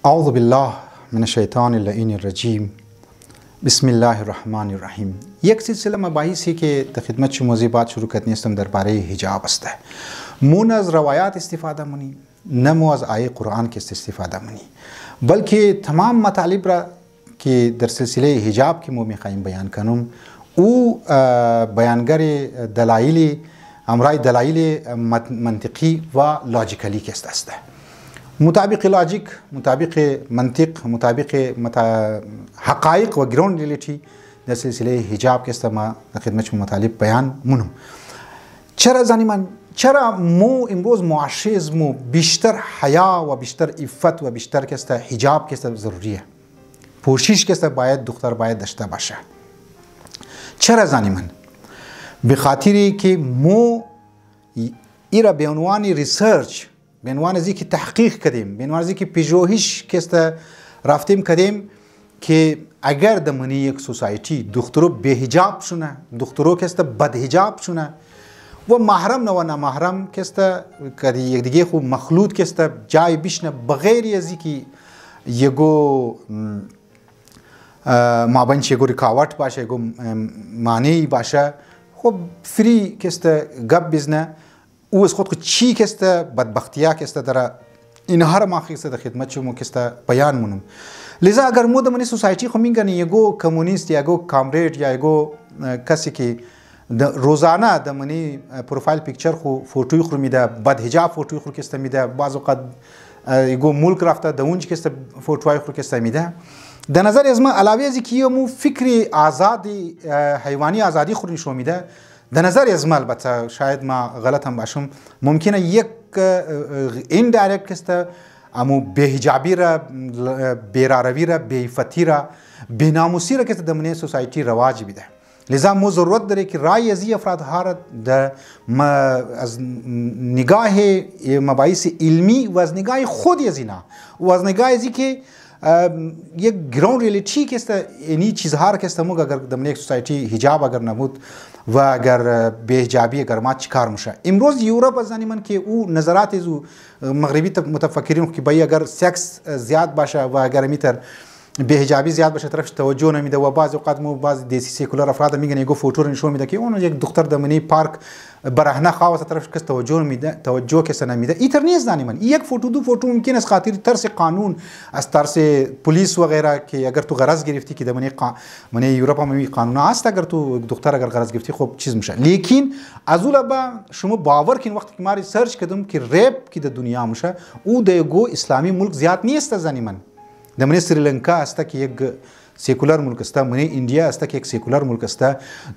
اعوذ بالله من الشیطان اللعین الرجیم. بسم الله الرحمن الرحیم. یک سلسله مباحثی که در خدمت شما بات شروع کرده استم درباره حجاب است. مو از روایات استفاده منی، نه مو از آیه قرآن که استفاده منی، بلکه تمام مطالب را که در سلسله حجاب که مو میخوایم بیان کنم او بیانگر دلایل امرای دلایل منطقی و لاجیکلی که است. مطابق لاجیک، مطابق منطق، مطابق حقایق و گراوند ریلیتی در سلسله حجاب که است ما در خدمت شما مطالب بیان منم. چرا مو امروز معاشره مو بیشتر حیا و بیشتر عفت و بیشتر که است حجاب که است ضروریه، پوشش که است باید دختر باید داشته باشه. چرا زنیمن؟ به خاطری که مو ایرا به عنوان ریسرچ، به عنوان از اینکه تحقیق کردیم، به عنوان از اینکه پژوهش که است رفتیم کردیم که اگر در منی یک سوسایتی دخترو به حجاب شونه، دخترو که است بد حجاب شونه و محرم نه و نامحرم که است کدی یک دیگه خو مخلوط که است جای بشنه بغیر از اینکه یگو مابنچ یگو رکاوت باشه، یگو معنی باشه، خب فری که است گپ بزنه او از خود چی که است بدبختیا که است در این هر ما که است در خدمت شما که است بیان منم. لذا اگر مو د منی سوسایتی خو مینګنی یگو کمونیست یا یگو کامریډ یا یگو کسی که روزانه د منی پروفایل پیکچر خو فوټوی خو میده، بد حجاب فوټوی خو که است میده، بعض وقت یگو ملک رفته د اونج که است فوټوی خو که است میده. د نظر از ما علاوه از کی مو فکر آزادی حیوانی آزادی خو نشو میده. در نظر از ما البته شاید ما غلط هم باشم، ممکنه یک این دایرکت که است امو به حجابی را، بیراروی را، به عفتی را، به ناموسی را که در منی سوسایتی رواج بیده. لذا مو ضرورت داره که رای از این افراد ها در از نگاه مباحث علمی و از نگاه خود از اینا و از نگاه از این که یک گراوند ریلیتی که است اینی چیزها که است مو اگر در منی سوسایتی حجاب اگر نبود و اگر به حجابی اگر ما چیکار میشه. امروز یورپ از من که او نظرات از مغربی متفکرین که بایی اگر سکس زیاد باشه و اگر میتر به حجابی زیاد باشه طرفش توجه نمیده و بعضی اوقات مو بعضی دیسی سیکولار افراد میگن یگو فوتو نشون میده که اون یک دختر د منی پارک برهنه خواست طرفش کس توجه میده، توجه کس نمیده. ایتر نیست زنیمن یک فوتو دو فوتو ممکن است خاطر ترس قانون از ترس پلیس و غیره که اگر تو غرض گرفتی که د منی یورپ هم قانون است اگر تو دختر اگر غرض گرفتی خب چیز میشه. لیکن از اون با شما باور کن وقتی که ما ریسرچ کردم که ریپ کی د دنیا میشه او د یگو اسلامی ملک زیاد نیست زنیمن. در منی سریلانکا است که یک سیکولار ملک است، منی ایندیا است که یک سیکولار ملک است.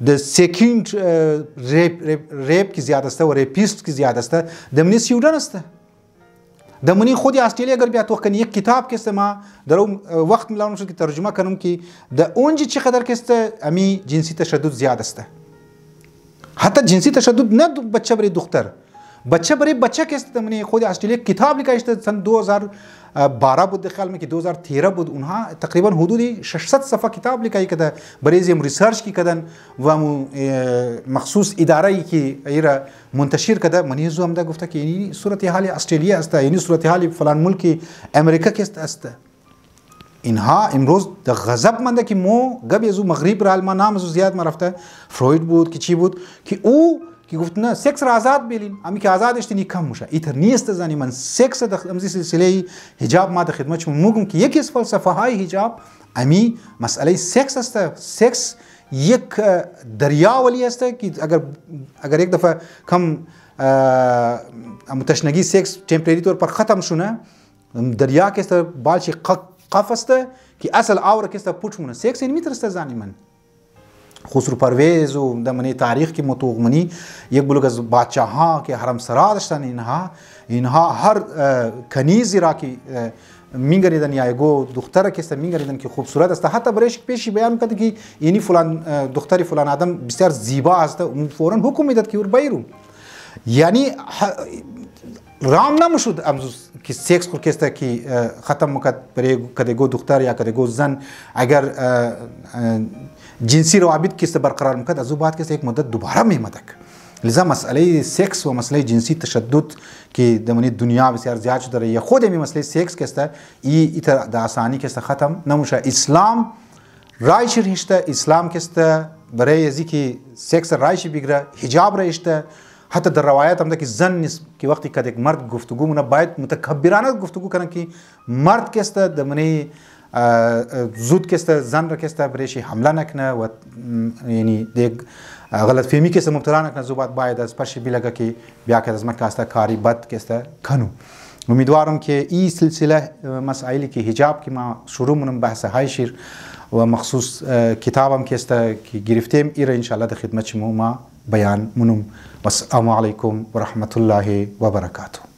د سکند ریپ کی زیاد است و ریپیست کی زیاد است. در منی سویدن است. در منی خودی استرالیا اگر بیا تو کنی یک کتاب که است ما در وقت میلانم شد که ترجمه کنم که در اونجا چقدر که است امی جنسی تشدد زیاد است. حتی جنسی تشدد نه بچه برای دختر، بچه برای بچه که است. منی خودی استرالیا کتاب لیکه است سن 2012 بود خیال می که 2013 بود اونها تقریبا حدود 600 صفحه کتاب لیکه کده برای زم ریسرچ کی کدن و مخصوص اداره ای که ایرا منتشر کده. منی زو هم دا گفته که یعنی صورت حال استرالیا است، یعنی صورت حال فلان ملک امریکا که است. اینها امروز د غضب منده که مو گب یزو مغرب را ما نام زو زیاد ما رفته فروید بود که چی بود که او که گفت نه سکس را آزاد بیلین امی که آزاد اشتنی کم میشه. ایتر نیست زنی من سکس در امزی سلسله حجاب ما در خدمت شما میگم که یکی از فلسفه های حجاب امی مسئله سکس است. سکس یک دریا ولی است که اگر یک دفعه کم متشنگی سکس تمپرری طور پر ختم شونه دریا که است بالش قف است که اصل آور که است پوچ مونه. سکس این میترسته زنی من خسرو پرویز و در منی تاریخ که متوغمنی یک بلوگ از بادشاه ها که حرم سرا داشتن اینها هر کنیزی را که میگریدن یا یگو دختر که است میگریدن که خوبصورت است. حتی برایش پیشی بیان کرد که اینی فلان دختری فلان آدم بسیار زیبا است اون فورا حکم میداد که ور بیرون. یعنی رام نمیشد امروز که سکس خود که است که ختم مکد برای کدگو دختر یا کدگو زن اگر جنسی روابط که است برقرار میکرد از او بعد که یک مدت دوباره میمدک لذا مسئله سکس و مسئله جنسی تشدد که دمنی دنیا بسیار زیاد شده رهیه خود می مسئله سکس که است ای در آسانی که است ختم نموشه. اسلام رایش رشته اسلام که است برای ازی که سکس رایش بگیره حجاب رشته. حتی در روایت هم ده که زن نیست که وقتی که یک مرد گفتگو مونه باید متکبرانه گفتگو کنن که مرد که است دمنی زود که است زن را که است برایش حمله نکنه و یعنی دیگ غلط فهمی که است مبتلا نکنه زوبات باید از پرش بیلگه که بیا که از مکه است کاری بد که است کنو. امیدوارم که این سلسله مسائلی که حجاب که ما شروع منم بحث های شیر و مخصوص کتابم که است که گرفتیم ای را انشاءالله در خدمت شما ما بیان منم. والسلام علیکم و رحمت الله و برکاته.